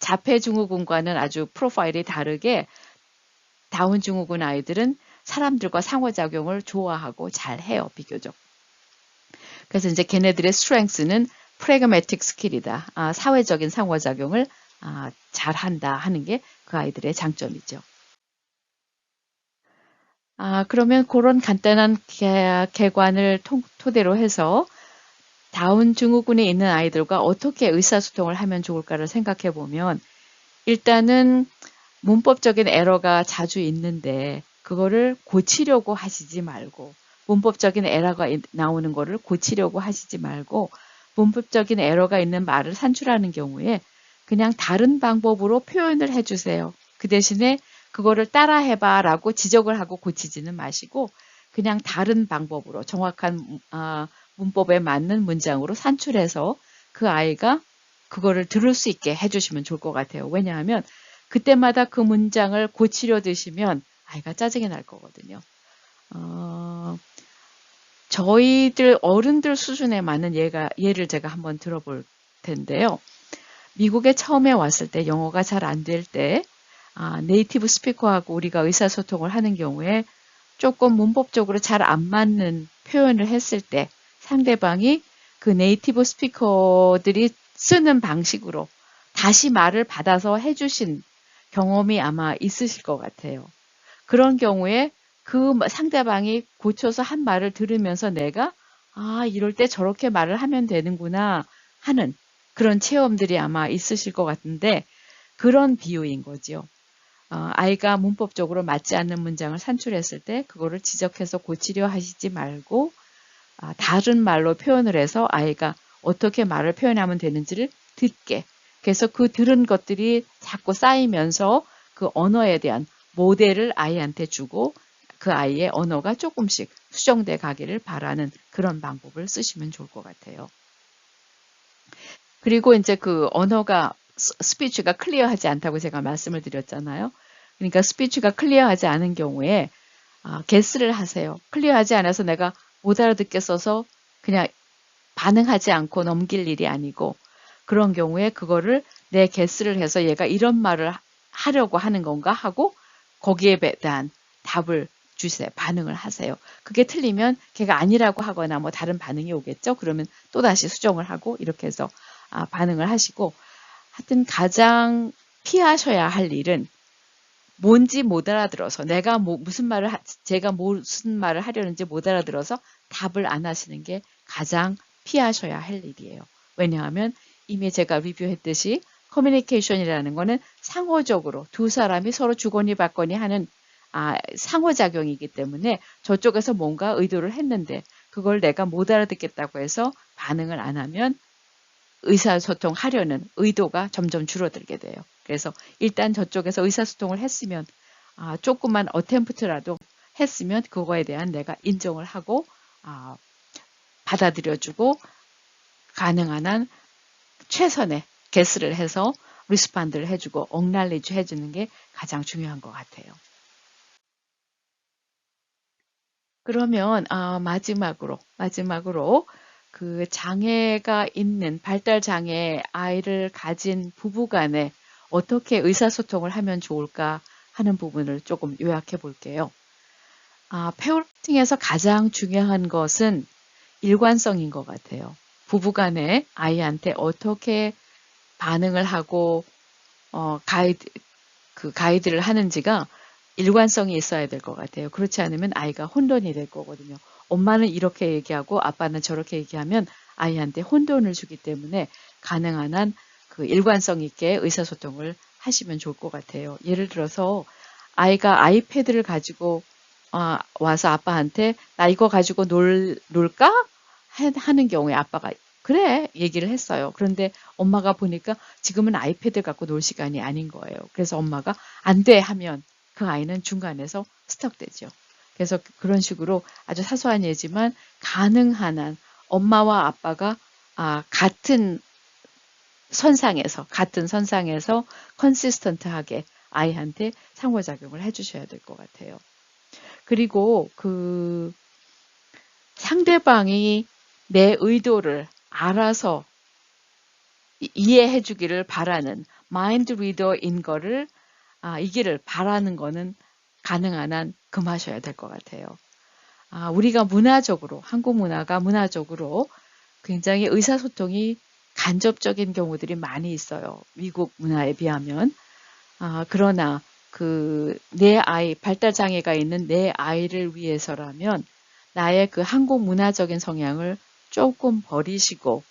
자폐 증후군과는 아주 프로파일이 다르게 다운 증후군 아이들은 사람들과 상호작용을 좋아하고 잘해요, 비교적. 그래서 이제 걔네들의 스트렝스는 프래그매틱 스킬이다. 사회적인 상호작용을 잘한다 하는 게 그 아이들의 장점이죠. 그러면 그런 간단한 개관을 토대로 해서 다운 증후군이 있는 아이들과 어떻게 의사소통을 하면 좋을까를 생각해 보면 일단은 문법적인 에러가 자주 있는데 그거를 고치려고 하시지 말고 문법적인 에러가 나오는 거를 고치려고 하시지 말고 문법적인 에러가 있는 말을 산출하는 경우에 그냥 다른 방법으로 표현을 해주세요. 그 대신에 그거를 따라해봐 라고 지적을 하고 고치지는 마시고 그냥 다른 방법으로 정확한 문법에 맞는 문장으로 산출해서 그 아이가 그거를 들을 수 있게 해주시면 좋을 것 같아요. 왜냐하면 그때마다 그 문장을 고치려 드시면 아이가 짜증이 날 거거든요. 저희들 어른들 수준에 맞는 예를 제가 한번 들어볼 텐데요. 미국에 처음에 왔을 때 영어가 잘 안 될 때 네이티브 스피커하고 우리가 의사소통을 하는 경우에 조금 문법적으로 잘 안 맞는 표현을 했을 때 상대방이 그 네이티브 스피커들이 쓰는 방식으로 다시 말을 받아서 해주신 경험이 아마 있으실 것 같아요. 그런 경우에 그 상대방이 고쳐서 한 말을 들으면서 내가 이럴 때 저렇게 말을 하면 되는구나 하는 그런 체험들이 아마 있으실 것 같은데 그런 비유인 거죠. 아이가 문법적으로 맞지 않는 문장을 산출했을 때 그거를 지적해서 고치려 하시지 말고 다른 말로 표현을 해서 아이가 어떻게 말을 표현하면 되는지를 듣게. 그래서 그 들은 것들이 자꾸 쌓이면서 그 언어에 대한 모델을 아이한테 주고 그 아이의 언어가 조금씩 수정돼 가기를 바라는 그런 방법을 쓰시면 좋을 것 같아요. 그리고 이제 그 언어가 스피치가 클리어하지 않다고 제가 말씀을 드렸잖아요. 그러니까 스피치가 클리어하지 않은 경우에 게스를 하세요. 클리어하지 않아서 내가 못 알아듣겠어서 그냥 반응하지 않고 넘길 일이 아니고 그런 경우에 그거를 내 게스를 해서 얘가 이런 말을 하려고 하는 건가 하고 거기에 대한 답을 주세요. 반응을 하세요. 그게 틀리면 걔가 아니라고 하거나 뭐 다른 반응이 오겠죠. 그러면 또다시 수정을 하고 이렇게 해서 반응을 하시고 하여튼 가장 피하셔야 할 일은 뭔지 못 알아들어서 제가 무슨 말을 하려는지 못 알아들어서 답을 안 하시는 게 가장 피하셔야 할 일이에요. 왜냐하면 이미 제가 리뷰했듯이 커뮤니케이션이라는 거는 상호적으로 두 사람이 서로 주거니 받거니 하는 상호작용이기 때문에 저쪽에서 뭔가 의도를 했는데 그걸 내가 못 알아듣겠다고 해서 반응을 안 하면 의사소통하려는 의도가 점점 줄어들게 돼요. 그래서 일단 저쪽에서 의사소통을 했으면 조그만 어템프트라도 했으면 그거에 대한 내가 인정을 하고 받아들여주고 가능한 한 최선의 게스를 해서 리스판드를 해주고 억날리지 해주는 게 가장 중요한 것 같아요. 그러면 마지막으로 그 장애가 있는 발달 장애 아이를 가진 부부 간에 어떻게 의사소통을 하면 좋을까 하는 부분을 조금 요약해 볼게요. 페어런팅에서 가장 중요한 것은 일관성인 것 같아요. 부부간에 아이한테 어떻게 반응을 하고 가이드를 하는지가 일관성이 있어야 될 것 같아요. 그렇지 않으면 아이가 혼돈이 될 거거든요. 엄마는 이렇게 얘기하고 아빠는 저렇게 얘기하면 아이한테 혼돈을 주기 때문에 가능한 한 그 일관성 있게 의사소통을 하시면 좋을 것 같아요. 예를 들어서 아이가 아이패드를 가지고 와서 아빠한테 나 이거 가지고 놀까? 하는 경우에 아빠가 그래 얘기를 했어요. 그런데 엄마가 보니까 지금은 아이패드 갖고 놀 시간이 아닌 거예요. 그래서 엄마가 안 돼 하면 그 아이는 중간에서 스톱되죠. 그래서 그런 식으로 아주 사소한 예지만 가능한 한 엄마와 아빠가 같은 선상에서 컨시스턴트하게 아이한테 상호작용을 해주셔야 될 것 같아요. 그리고 그 상대방이 내 의도를 알아서 이해해 주기를 바라는 마인드 리더인 거를 이기를 바라는 거는 가능한 한 금하셔야 될 것 같아요. 우리가 문화적으로 한국 문화가 문화적으로 굉장히 의사소통이 간접적인 경우들이 많이 있어요. 미국 문화에 비하면. 그러나 내 아이, 발달장애가 있는 내 아이를 위해서라면 나의 그 한국 문화적인 성향을 조금 버리시고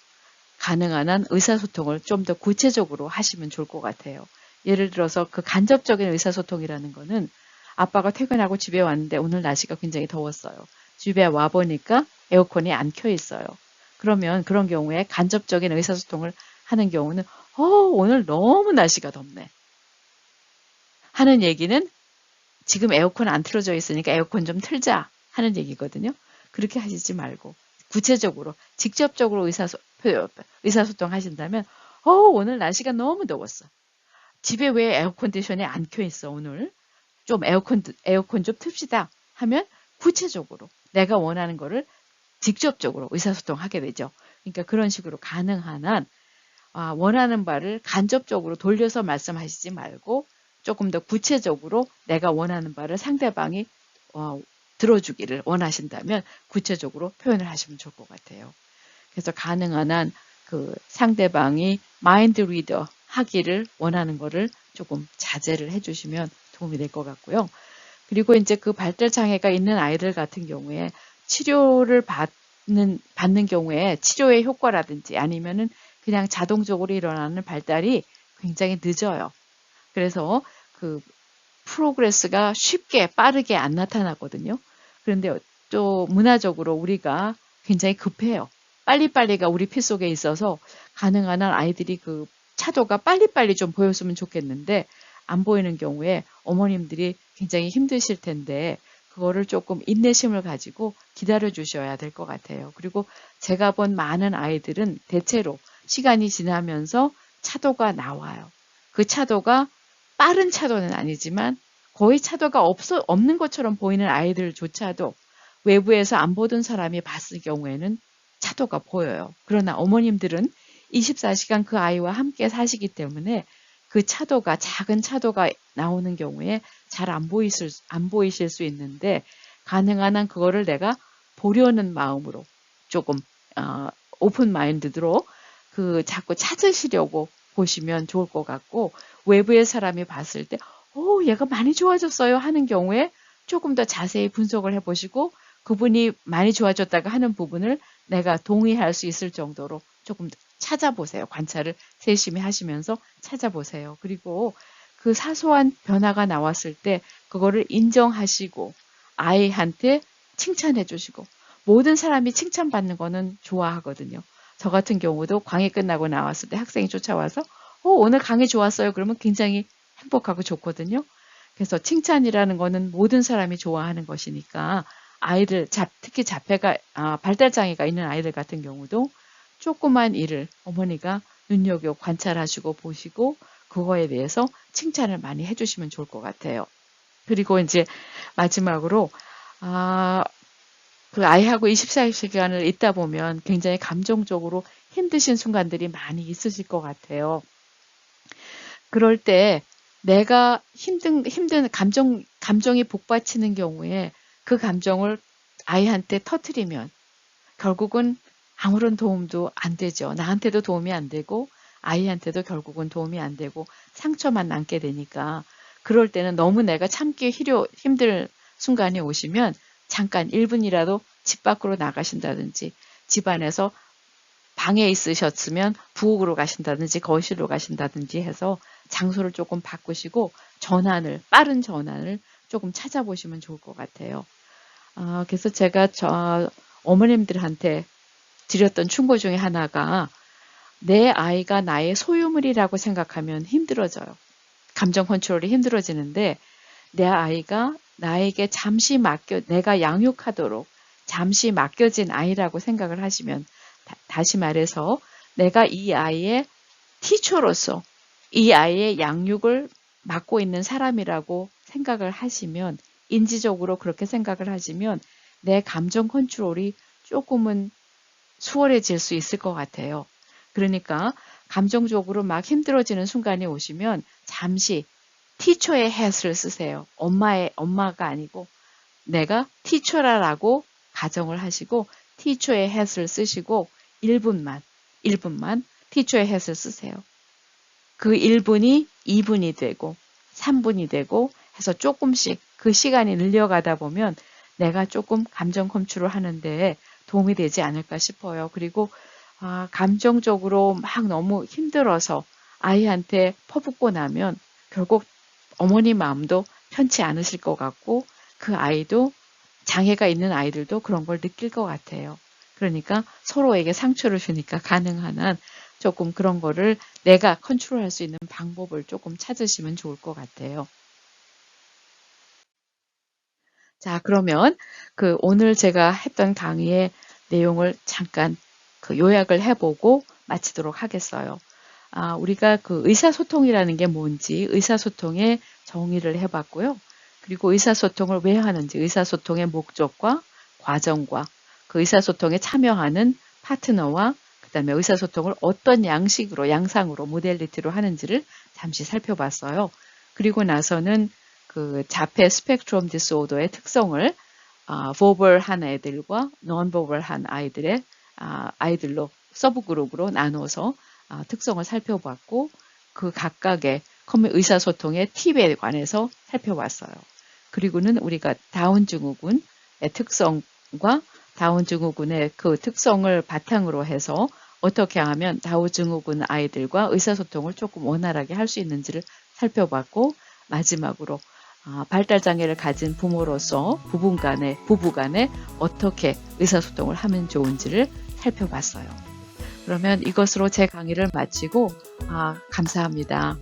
가능한 한 의사소통을 좀 더 구체적으로 하시면 좋을 것 같아요. 예를 들어서 그 간접적인 의사소통이라는 거는 아빠가 퇴근하고 집에 왔는데 오늘 날씨가 굉장히 더웠어요. 집에 와보니까 에어컨이 안 켜 있어요. 그러면 그런 경우에 간접적인 의사소통을 하는 경우는 오늘 너무 날씨가 덥네. 하는 얘기는 지금 에어컨 안 틀어져 있으니까 에어컨 좀 틀자 하는 얘기거든요. 그렇게 하시지 말고 구체적으로 직접적으로 의사소통 하신다면 오늘 날씨가 너무 더웠어. 집에 왜 에어컨디션이 안 켜 있어 오늘? 좀 에어컨 좀 틉시다 하면 구체적으로 내가 원하는 거를 직접적으로 의사소통하게 되죠. 그러니까 그런 식으로 가능한 한 원하는 바를 간접적으로 돌려서 말씀하시지 말고 조금 더 구체적으로 내가 원하는 바를 상대방이 들어주기를 원하신다면 구체적으로 표현을 하시면 좋을 것 같아요. 그래서 가능한 한 그 상대방이 마인드 리더 하기를 원하는 거를 조금 자제를 해주시면 도움이 될 것 같고요. 그리고 이제 그 발달 장애가 있는 아이들 같은 경우에 치료를 받는 경우에 치료의 효과라든지 아니면은 그냥 자동적으로 일어나는 발달이 굉장히 늦어요. 그래서 그 프로그레스가 쉽게 빠르게 안 나타나거든요. 그런데 또 문화적으로 우리가 굉장히 급해요. 빨리빨리가 우리 피 속에 있어서 가능한 한 아이들이 그 차도가 빨리빨리 좀 보였으면 좋겠는데 안 보이는 경우에 어머님들이 굉장히 힘드실 텐데 그거를 조금 인내심을 가지고 기다려 주셔야 될 것 같아요. 그리고 제가 본 많은 아이들은 대체로 시간이 지나면서 차도가 나와요. 그 차도가 빠른 차도는 아니지만 거의 차도가 없는 것처럼 보이는 아이들조차도 외부에서 안 보던 사람이 봤을 경우에는 차도가 보여요. 그러나 어머님들은 24시간 그 아이와 함께 사시기 때문에 그 차도가 작은 차도가 나오는 경우에 잘 안 보이실 수 있는데 가능한 한 그거를 내가 보려는 마음으로 조금 오픈 마인드로 자꾸 찾으시려고 보시면 좋을 것 같고 외부의 사람이 봤을 때 얘가 많이 좋아졌어요 하는 경우에 조금 더 자세히 분석을 해보시고 그분이 많이 좋아졌다고 하는 부분을 내가 동의할 수 있을 정도로 조금 찾아보세요. 관찰을 세심히 하시면서 찾아보세요. 그리고 그 사소한 변화가 나왔을 때 그거를 인정하시고 아이한테 칭찬해 주시고 모든 사람이 칭찬받는 거는 좋아하거든요. 저 같은 경우도 강의 끝나고 나왔을 때 학생이 쫓아와서 오늘 강의 좋았어요. 그러면 굉장히 행복하고 좋거든요. 그래서 칭찬이라는 거는 모든 사람이 좋아하는 것이니까 아이들, 특히 발달장애가 있는 아이들 같은 경우도 조그만 일을 어머니가 눈여겨 관찰하시고 보시고 그거에 대해서 칭찬을 많이 해주시면 좋을 것 같아요. 그리고 이제 마지막으로 그 아이하고 24시간을 있다 보면 굉장히 감정적으로 힘드신 순간들이 많이 있으실 것 같아요. 그럴 때 내가 힘든 감정이 복받치는 경우에 그 감정을 아이한테 터뜨리면 결국은 아무런 도움도 안 되죠. 나한테도 도움이 안 되고 아이한테도 결국은 도움이 안 되고 상처만 남게 되니까 그럴 때는 너무 내가 참기 힘들 순간이 오시면 잠깐 1분이라도 집 밖으로 나가신다든지 집안에서 방에 있으셨으면 부엌으로 가신다든지 거실로 가신다든지 해서 장소를 조금 바꾸시고 빠른 전환을 조금 찾아보시면 좋을 것 같아요. 그래서 제가 어머님들한테 드렸던 충고 중에 하나가 내 아이가 나의 소유물이라고 생각하면 힘들어져요. 감정 컨트롤이 힘들어지는데 내 아이가 나에게 내가 양육하도록 잠시 맡겨진 아이라고 생각을 하시면 다시 말해서 내가 이 아이의 티처로서 이 아이의 양육을 맡고 있는 사람이라고 생각을 하시면 인지적으로 그렇게 생각을 하시면 내 감정 컨트롤이 조금은 수월해질 수 있을 것 같아요. 그러니까 감정적으로 막 힘들어지는 순간이 오시면 잠시 티처의 hat을 쓰세요. 엄마가 아니고 내가 티처라고 가정을 하시고 티처의 hat을 쓰시고 1분만 티처의 hat을 쓰세요. 그 1분이 2분이 되고 3분이 되고 해서 조금씩 그 시간이 늘려가다 보면 내가 조금 감정 컨트롤 하는데 도움이 되지 않을까 싶어요. 그리고 감정적으로 막 너무 힘들어서 아이한테 퍼붓고 나면 결국 어머니 마음도 편치 않으실 것 같고 그 아이도 장애가 있는 아이들도 그런 걸 느낄 것 같아요. 그러니까 서로에게 상처를 주니까 가능한 한 조금 그런 거를 내가 컨트롤할 수 있는 방법을 조금 찾으시면 좋을 것 같아요. 자, 그러면 오늘 제가 했던 강의의 내용을 잠깐 요약을 해보고 마치도록 하겠어요. 우리가 의사소통이라는 게 뭔지 의사소통의 정의를 해봤고요. 그리고 의사소통을 왜 하는지 의사소통의 목적과 과정과 그 의사소통에 참여하는 파트너와 그다음에 의사소통을 어떤 양상으로 모델리티로 하는지를 잠시 살펴봤어요. 그리고 나서는 자폐 스펙트럼 디스오더의 특성을 버벌한 애들과 논버벌한 아이들로 서브그룹으로 나눠서 특성을 살펴봤고 그 각각의 의사소통의 팁에 관해서 살펴봤어요. 그리고는 우리가 다운증후군의 특성과 다운증후군의 그 특성을 바탕으로 해서 어떻게 하면 다운증후군 아이들과 의사소통을 조금 원활하게 할 수 있는지를 살펴봤고 마지막으로 발달장애를 가진 부모로서 부부 간에 어떻게 의사소통을 하면 좋은지를 살펴봤어요. 그러면 이것으로 제 강의를 마치고 감사합니다.